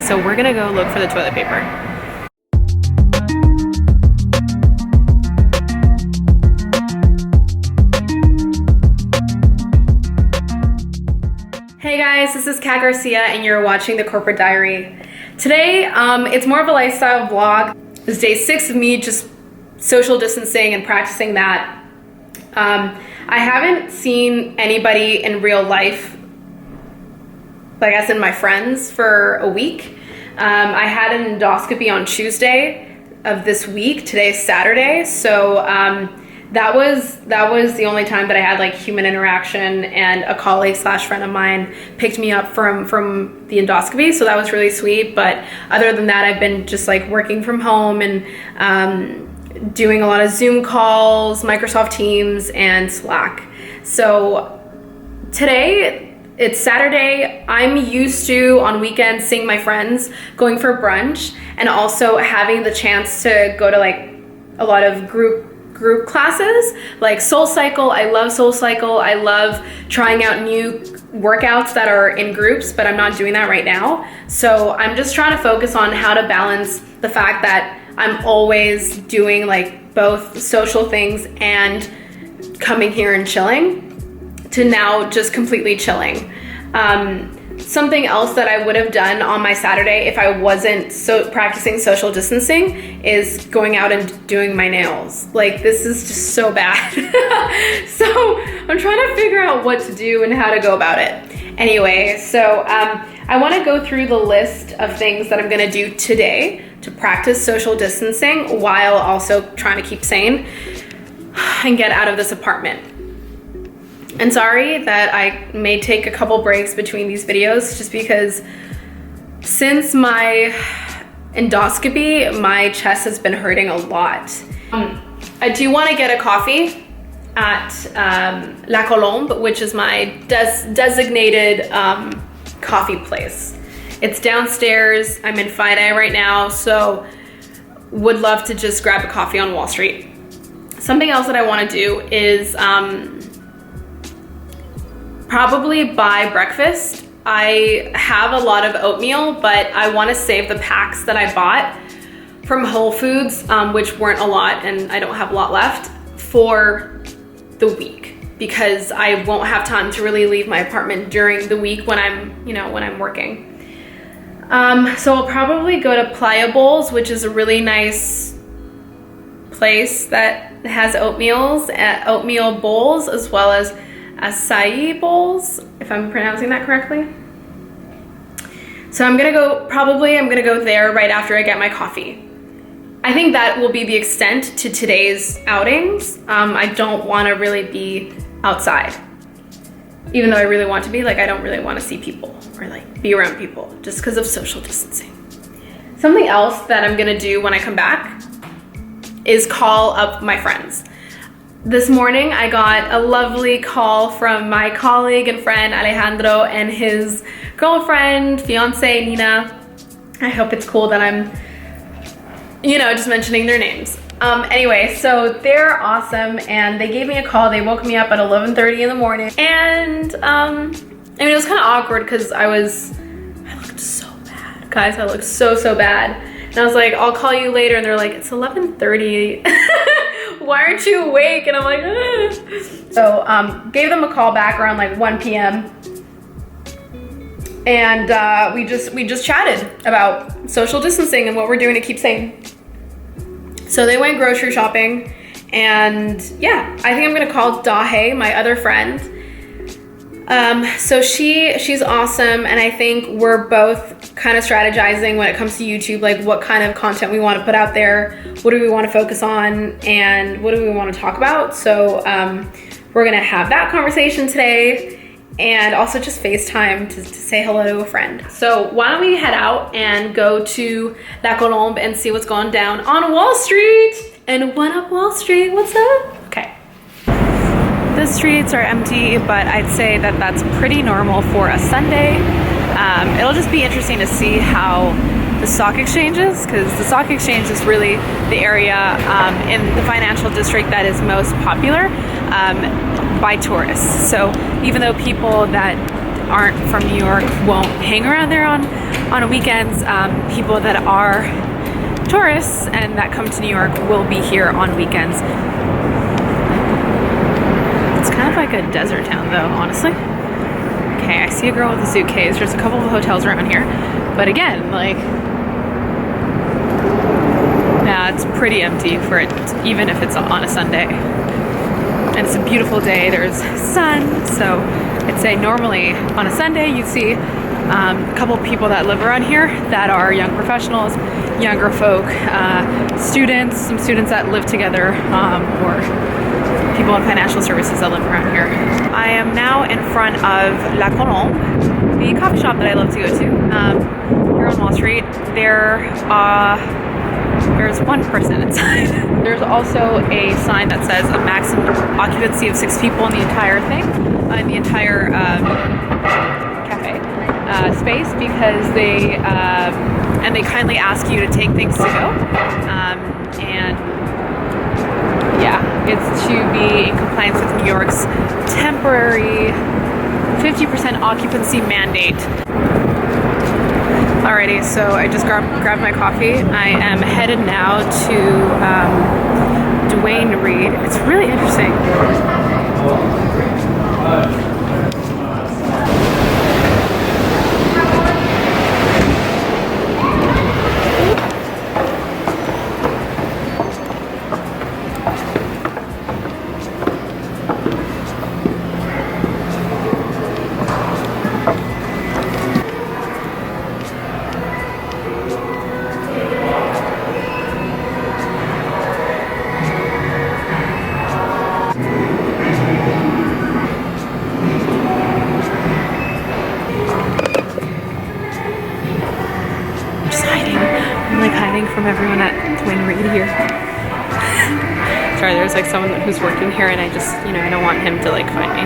So we're gonna go look for the toilet paper. Hey guys, this is Kat Garcia and you're watching The Corporate Diary. Today, it's more of a lifestyle vlog. It's day 6 of me just social distancing and practicing that. I haven't seen anybody in real life, like as in my friends, for a week. I had an endoscopy on Tuesday of this week. Today's Saturday, so that was the only time that I had like human interaction, and a colleague slash friend of mine picked me up from the endoscopy, so that was really sweet. But other than that, I've been just like working from home and doing a lot of Zoom calls, Microsoft Teams, and Slack. So today, it's Saturday. I'm used to, on weekends, seeing my friends, going for brunch, and also having the chance to go to like a lot of group classes, like Soul Cycle. I love Soul Cycle. I love trying out new workouts that are in groups, but I'm not doing that right now. So I'm just trying to focus on how to balance the fact that I'm always doing like both social things and coming here and chilling, to now just completely chilling. Something else that I would have done on my Saturday if I wasn't practicing social distancing is going out and doing my nails. Like, this is just so bad. So I'm trying to figure out what to do and how to go about it. Anyway, so I want to go through the list of things that I'm going to do today to practice social distancing while also trying to keep sane and get out of this apartment. And sorry that I may take a couple breaks between these videos, just because since my endoscopy, my chest has been hurting a lot. I do want to get a coffee at La Colombe, which is my designated coffee place. It's downstairs. I'm in FIDE right now, so would love to just grab a coffee on Wall Street. Something else that I want to do is probably buy breakfast. I have a lot of oatmeal, but I want to save the packs that I bought from Whole Foods, which weren't a lot, and I don't have a lot left, for the week, because I won't have time to really leave my apartment during the week when I'm working. So I'll probably go to Playa Bowls, which is a really nice place that has oatmeal bowls, as well as acai bowls, if I'm pronouncing that correctly. So I'm gonna go there right after I get my coffee. I think that will be the extent to today's outings. I don't want to really be outside, even though I really want to be. Like, I don't really want to see people or like be around people just because of social distancing. Something else that I'm gonna do when I come back is call up my friends. This morning I got a lovely call from my colleague and friend Alejandro and his girlfriend, fiance Nina. I hope it's cool that I'm just mentioning their names. Anyway, so they're awesome, and they gave me a call. They woke me up at 11:30 in the morning, and it was kind of awkward because I looked so bad. Guys, I looked so bad. And I was like, I'll call you later, and they're like, it's 11:30. Why aren't you awake? And I'm like, ah. So gave them a call back around like 1 p.m. And we just chatted about social distancing and what we're doing to keep sane. So they went grocery shopping, and yeah, I think I'm gonna call Dahe, my other friend. So she's awesome, and I think we're both kind of strategizing when it comes to YouTube, like what kind of content we want to put out there, what do we want to focus on, and what do we want to talk about. So we're gonna have that conversation today, and also just FaceTime to say hello to a friend. So why don't we head out and go to La Colombe and see what's going down on Wall Street. And what up, Wall Street? What's up? Okay. The streets are empty, but I'd say that that's pretty normal for a Sunday. It'll just be interesting to see how the stock exchange is, because the stock exchange is really the area in the financial district that is most popular by tourists. So even though people that aren't from New York won't hang around there on on weekends, people that are tourists and that come to New York will be here on weekends. It's kind of like a desert town though, honestly. Okay, I see a girl with a suitcase. There's a couple of hotels around here, but again, like, yeah, it's pretty empty for it, even if it's on a Sunday. And it's a beautiful day, there's sun, so I'd say normally on a Sunday you'd see a couple of people that live around here that are young professionals, younger folk, students, some students that live together, or people in financial services that live around here. I am now in front of La Colombe, the coffee shop that I love to go to. Here on Wall Street, there's one person inside. There's also a sign that says a maximum occupancy of 6 people in the entire thing, in the entire cafe space, because they kindly ask you to take things to go, and yeah, it's to be in compliance with New York's temporary 50% occupancy mandate. Alrighty, so I just grabbed my coffee. I am headed now to Duane Reade. It's really interesting. From everyone at Duane Reade here. Sorry, there's like someone who's working here and I just, I don't want him to like find me.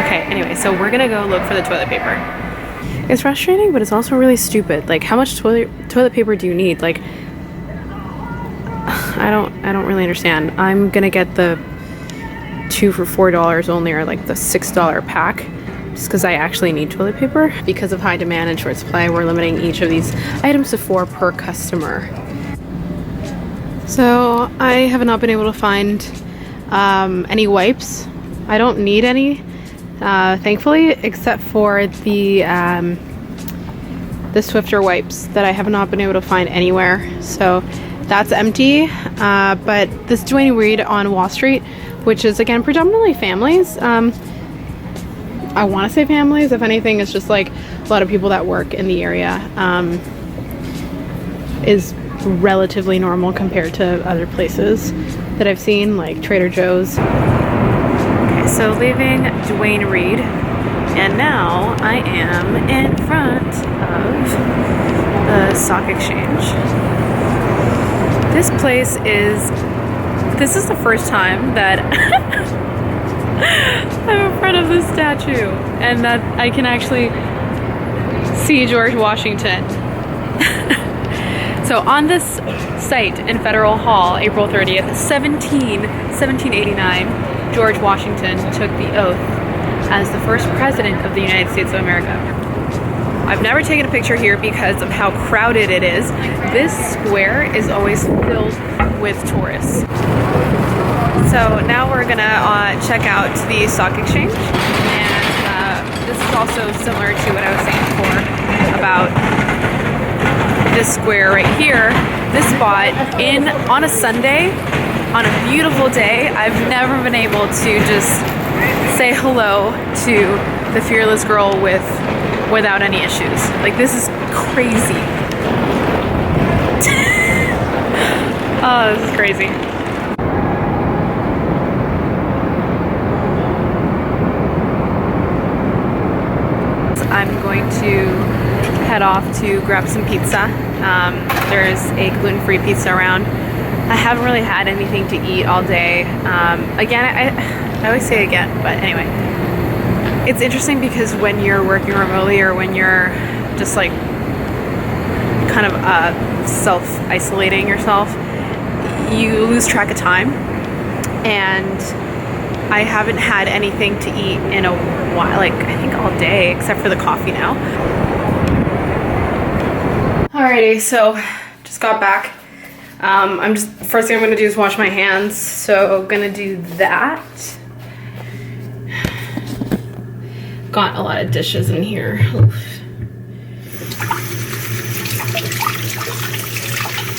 Okay, anyway, so we're gonna go look for the toilet paper. It's frustrating, but it's also really stupid. Like, how much toilet paper do you need? Like, I don't really understand. I'm gonna get the 2 for $4 only, or like the $6 pack. Just because I actually need toilet paper. Because of high demand and short supply, we're limiting each of these items to 4 per customer. So I have not been able to find any wipes. I don't need any, thankfully, except for the Swiffer wipes that I have not been able to find anywhere. So that's empty. But this Duane Reade on Wall Street, which is again predominantly families. I want to say families. If anything, it's just like a lot of people that work in the area, is relatively normal compared to other places that I've seen, like Trader Joe's. Okay, so leaving Duane Reade, and now I am in front of the Stock Exchange. This is the first time that I'm in front of this statue and that I can actually see George Washington. So on this site in Federal Hall, April 30th, 1789, George Washington took the oath as the first president of the United States of America. I've never taken a picture here because of how crowded it is. This square is always filled with tourists. So now we're gonna check out the Stock Exchange, and this is also similar to what I was saying before about this square right here. This spot on a Sunday, on a beautiful day, I've never been able to just say hello to the fearless girl without any issues. Like, this is crazy. Oh, this is crazy. I'm going to head off to grab some pizza. There's a gluten-free pizza around. I haven't really had anything to eat all day. Again, I always say again, but anyway. It's interesting because when you're working remotely or when you're just like kind of self-isolating yourself, you lose track of time. And I haven't had anything to eat in a while, like I think all day, except for the coffee now. Alrighty, so just got back. First thing I'm gonna do is wash my hands, so gonna do that. Got a lot of dishes in here. Oof.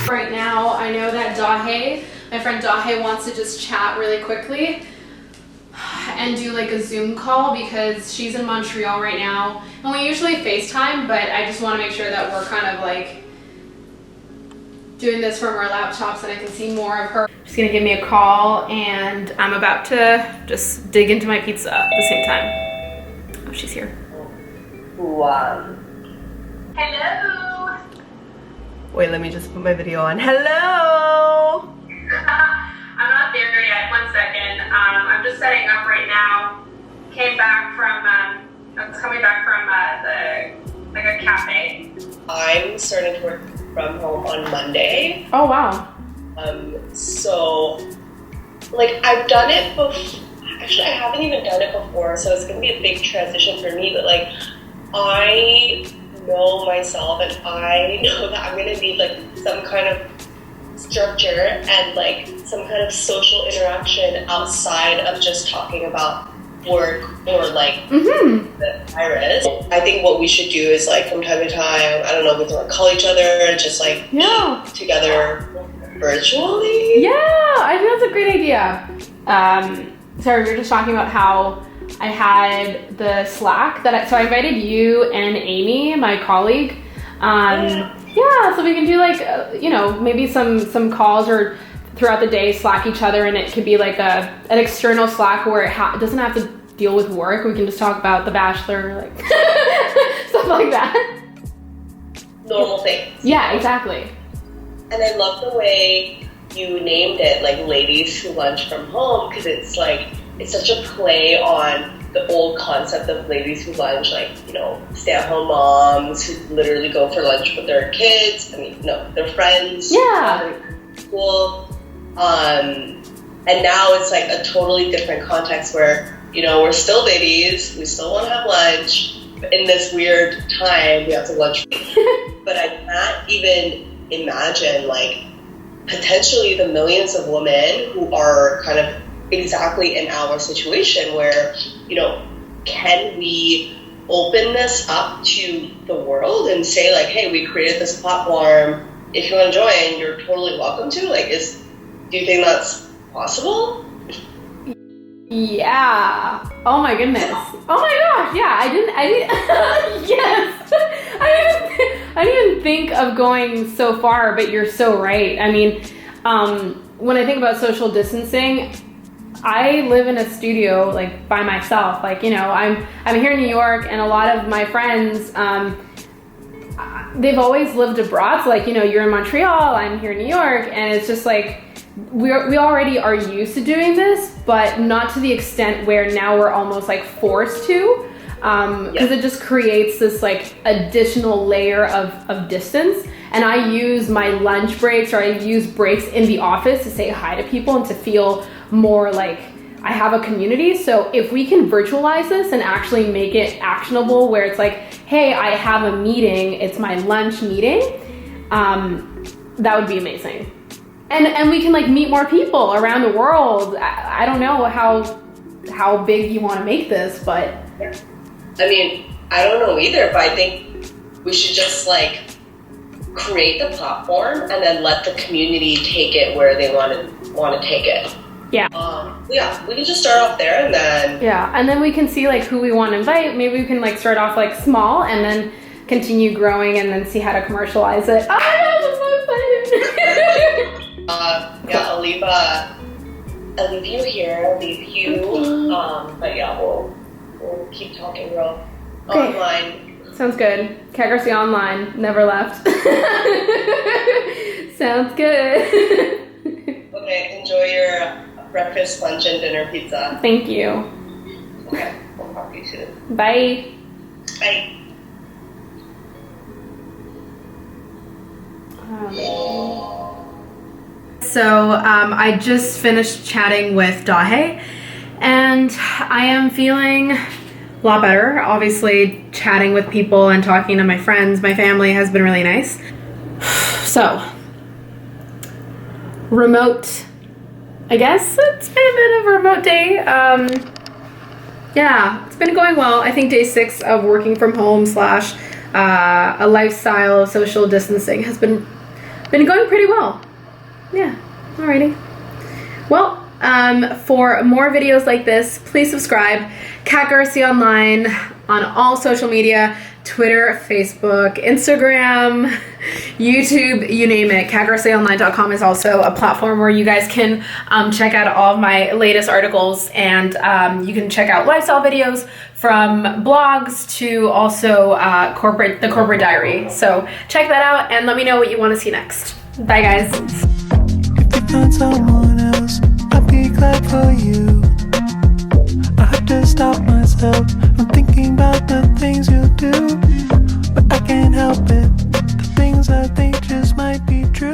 Right now, I know that Dahe, my friend Dahe, wants to just chat really quickly and do like a Zoom call because she's in Montreal right now. And we usually FaceTime, but I just want to make sure that we're kind of like doing this from our laptops and I can see more of her. She's gonna give me a call and I'm about to just dig into my pizza at the same time. Oh, she's here. Wow. Hello. Wait, let me just put my video on. Hello! I'm not there yet. 1 second. I'm just setting up right now. Came back from, I was coming back from a cafe. I'm starting to work from home on Monday. Oh, wow. So, like, I've done it before. Actually, I haven't even done it before, so it's going to be a big transition for me, but, like, I know myself and I know that I'm going to need, like, some kind of structure and, like, some kind of social interaction outside of just talking about work or, like, the virus. I think what we should do is, like, from time to time, I don't know, we can, like, call each other and just, like, eat together virtually. Yeah, I think that's a great idea. Sorry, we were just talking about how I had the Slack so I invited you and Amy, my colleague. Yeah, so we can do like, you know, maybe some calls or throughout the day Slack each other, and it could be like an external Slack where it doesn't have to deal with work. We can just talk about The Bachelor, like stuff like that. Normal things. Yeah, exactly. And I love the way you named it, like Ladies Who Lunch From Home, because it's like, it's such a play on the old concept of ladies who lunch, like, you know, stay-at-home moms who literally go for lunch with their kids, their friends. Yeah. School. And now it's like a totally different context where, you know, we're still ladies, we still want to have lunch, but in this weird time, we have to lunch. But I can't even imagine, like, potentially the millions of women who are kind of exactly in our situation where, you know, can we open this up to the world and say, like, hey, we created this platform, if you want to join, you're totally welcome to? Like, do you think that's possible? Yeah. Oh my goodness. Oh my gosh. Yeah. I didn't. Yes. I didn't even think of going so far, but you're so right. I mean, when I think about social distancing, I live in a studio like by myself. Like, you know, I'm here in New York, and a lot of my friends, they've always lived abroad. So, like, you know, you're in Montreal, I'm here in New York, and it's just like we already are used to doing this, but not to the extent where now we're almost like forced to, because it just creates this like additional layer of distance. And I use my lunch breaks, or I use breaks in the office to say hi to people and to feel more like I have a community. So if we can virtualize this and actually make it actionable, where it's like, hey, I have a meeting, it's my lunch meeting, that would be amazing. And we can like meet more people around the world. I don't know how big you want to make this, but I mean, I don't know either, but I think we should just like create the platform and then let the community take it where they want to take it. Yeah. Yeah, we can just start off there and then... Yeah, and then we can see like who we want to invite. Maybe we can like start off like small and then continue growing and then see how to commercialize it. Oh my gosh, I'm so excited! Yeah, I'll leave you here, I'll leave you. But yeah, we'll keep talking real online. Sounds good. Kat Garcia online, never left. Sounds good. Okay, enjoy your breakfast, lunch, and dinner pizza. Thank you. Okay, we'll talk to you soon. Bye. Bye. So I just finished chatting with Dahe, and I am feeling a lot better. Obviously, chatting with people and talking to my friends, my family has been really nice. So, remote, I guess it's been a bit of a remote day. Yeah, it's been going well. I think day 6 of working from home / a lifestyle of social distancing has been going pretty well. Yeah, alrighty. Well, for more videos like this, please subscribe. Kat Garcia Online on all social media, Twitter, Facebook, Instagram, YouTube, you name it. KatGarciaOnline.com is also a platform where you guys can check out all of my latest articles, and you can check out lifestyle videos from blogs to also the corporate diary. So check that out and let me know what you want to see next. Bye, guys. If you found someone else, I'd be glad for you. I have to stop myself from thinking about the things you do, but I can't help it. The things I think just might be true.